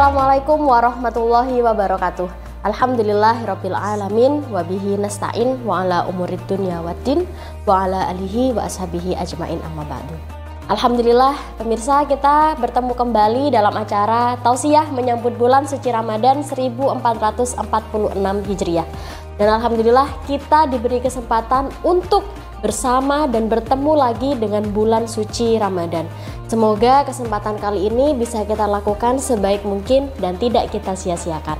Assalamualaikum warahmatullahi wabarakatuh. Alhamdulillahirabbil alamin wa bihi nasta'in wa ala umurid dunya waddin wa ala alihi wa ashabihi ajmain amma ba'du. Alhamdulillah pemirsa, kita bertemu kembali dalam acara Tausiah menyambut bulan suci Ramadan 1446 Hijriah. Dan alhamdulillah kita diberi kesempatan untuk bersama dan bertemu lagi dengan bulan suci Ramadan. Semoga kesempatan kali ini bisa kita lakukan sebaik mungkin dan tidak kita sia-siakan.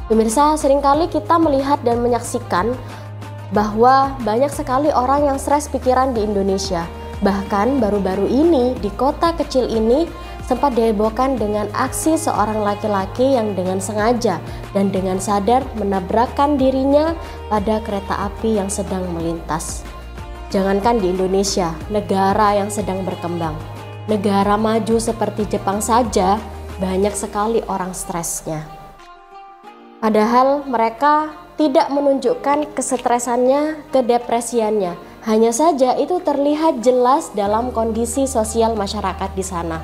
Pemirsa, seringkali kita melihat dan menyaksikan bahwa banyak sekali orang yang stres pikiran di Indonesia. Bahkan baru-baru ini di kota kecil ini sempat dihebohkan dengan aksi seorang laki-laki yang dengan sengaja dan dengan sadar menabrakkan dirinya pada kereta api yang sedang melintas. Jangankan di Indonesia, negara yang sedang berkembang, negara maju seperti Jepang saja banyak sekali orang stresnya. Padahal mereka tidak menunjukkan kesetresannya, kedepresiannya. Hanya saja itu terlihat jelas dalam kondisi sosial masyarakat di sana.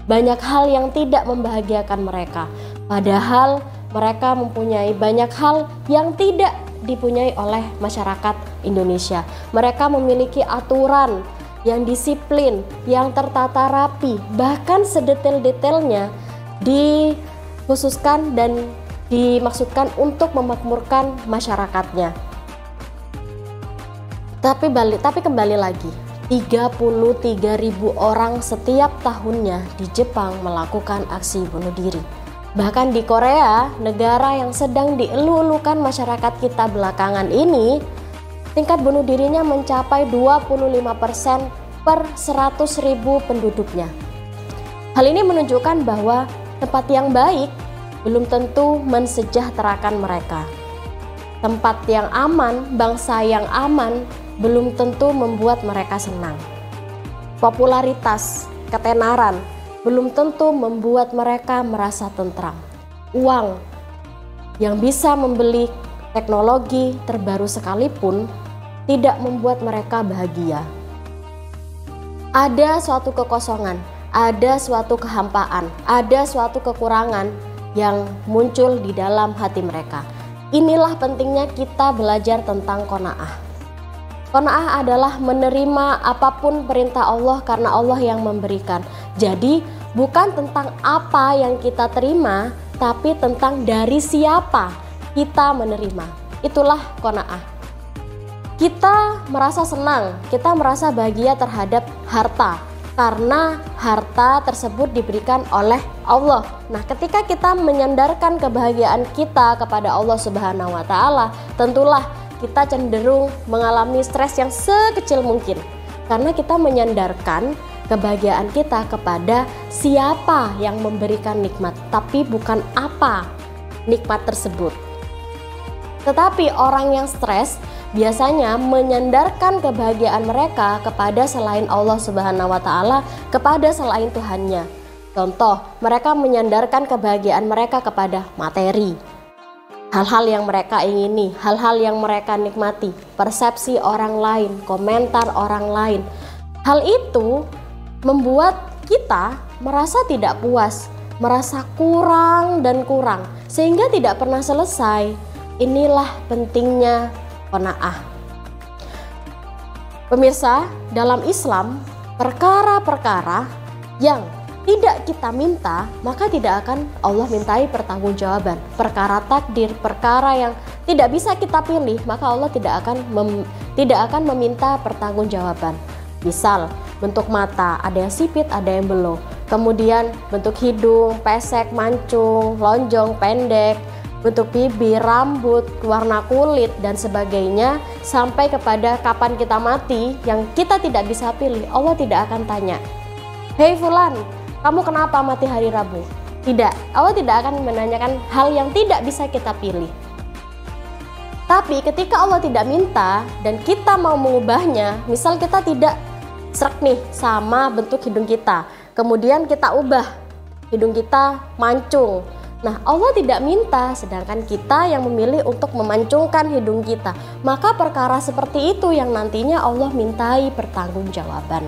Banyak hal yang tidak membahagiakan mereka, padahal mereka mempunyai banyak hal yang tidak dipunyai oleh masyarakat Indonesia. Mereka memiliki aturan yang disiplin, yang tertata rapi, bahkan sedetail-detailnya dikhususkan dan dimaksudkan untuk memakmurkan masyarakatnya. Tapi kembali lagi, 33.000 orang setiap tahunnya di Jepang melakukan aksi bunuh diri. Bahkan di Korea, negara yang sedang dielu-elukan masyarakat kita belakangan ini, tingkat bunuh dirinya mencapai 25% per 100.000 penduduknya. Hal ini menunjukkan bahwa tempat yang baik belum tentu mensejahterakan mereka. Tempat yang aman, bangsa yang aman belum tentu membuat mereka senang. Popularitas, ketenaran belum tentu membuat mereka merasa tentram. Uang yang bisa membeli teknologi terbaru sekalipun tidak membuat mereka bahagia. Ada suatu kekosongan, ada suatu kehampaan, ada suatu kekurangan yang muncul di dalam hati mereka. Inilah pentingnya kita belajar tentang qanaah. Qanaah adalah menerima apapun perintah Allah karena Allah yang memberikan. Jadi bukan tentang apa yang kita terima, tapi tentang dari siapa kita menerima. Itulah qanaah. Kita merasa senang, kita merasa bahagia terhadap harta karena harta tersebut diberikan oleh Allah. Nah, ketika kita menyandarkan kebahagiaan kita kepada Allah Subhanahu wa taala, tentulah kita cenderung mengalami stres yang sekecil mungkin karena kita menyandarkan kebahagiaan kita kepada siapa yang memberikan nikmat, tapi bukan apa nikmat tersebut. Tetapi orang yang stres biasanya menyandarkan kebahagiaan mereka kepada selain Allah Subhanahu wa taala, kepada selain Tuhannya. Contoh, mereka menyandarkan kebahagiaan mereka kepada materi, hal-hal yang mereka ingini, hal-hal yang mereka nikmati, persepsi orang lain, komentar orang lain. Hal itu membuat kita merasa tidak puas, merasa kurang dan kurang, sehingga tidak pernah selesai. Inilah pentingnya qanaah. Pemirsa, dalam Islam, perkara-perkara yang tidak kita minta, maka tidak akan Allah mintai pertanggungjawaban. Perkara takdir, perkara yang tidak bisa kita pilih, maka Allah tidak akan meminta pertanggungjawaban. Misal, bentuk mata, ada yang sipit, ada yang belok. Kemudian bentuk hidung, pesek, mancung, lonjong, pendek, bentuk bibir, rambut, warna kulit, dan sebagainya, sampai kepada kapan kita mati yang kita tidak bisa pilih. Allah tidak akan tanya, "Hei fulan, kamu kenapa mati hari Rabu?" Tidak, Allah tidak akan menanyakan hal yang tidak bisa kita pilih. Tapi ketika Allah tidak minta dan kita mau mengubahnya, misal kita tidak srek nih sama bentuk hidung kita, kemudian kita ubah hidung kita mancung. Nah, Allah tidak minta, sedangkan kita yang memilih untuk memancungkan hidung kita. Maka perkara seperti itu yang nantinya Allah mintai pertanggungjawaban.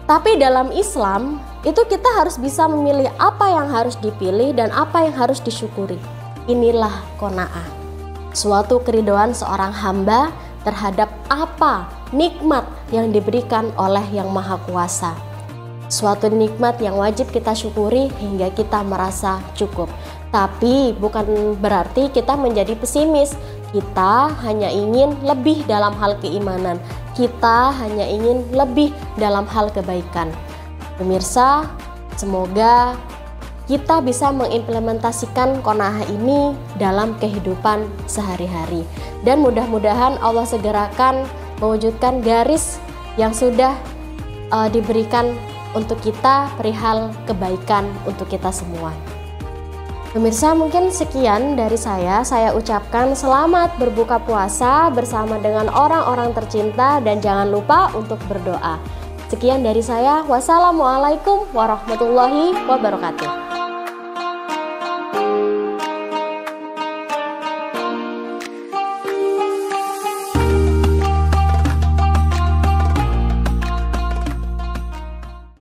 Tapi dalam Islam, itu kita harus bisa memilih apa yang harus dipilih dan apa yang harus disyukuri. Inilah qanaah, suatu keridhaan seorang hamba terhadap apa nikmat yang diberikan oleh Yang Maha Kuasa. Suatu nikmat yang wajib kita syukuri hingga kita merasa cukup. Tapi bukan berarti kita menjadi pesimis. Kita hanya ingin lebih dalam hal keimanan. Kita hanya ingin lebih dalam hal kebaikan. Pemirsa, semoga kita bisa mengimplementasikan qanaah ini dalam kehidupan sehari-hari. Dan mudah-mudahan Allah segerakan mewujudkan garis yang sudah diberikan untuk kita perihal kebaikan untuk kita semua. Pemirsa, mungkin sekian dari saya ucapkan selamat berbuka puasa bersama dengan orang-orang tercinta dan jangan lupa untuk berdoa. Sekian dari saya, wassalamualaikum warahmatullahi wabarakatuh.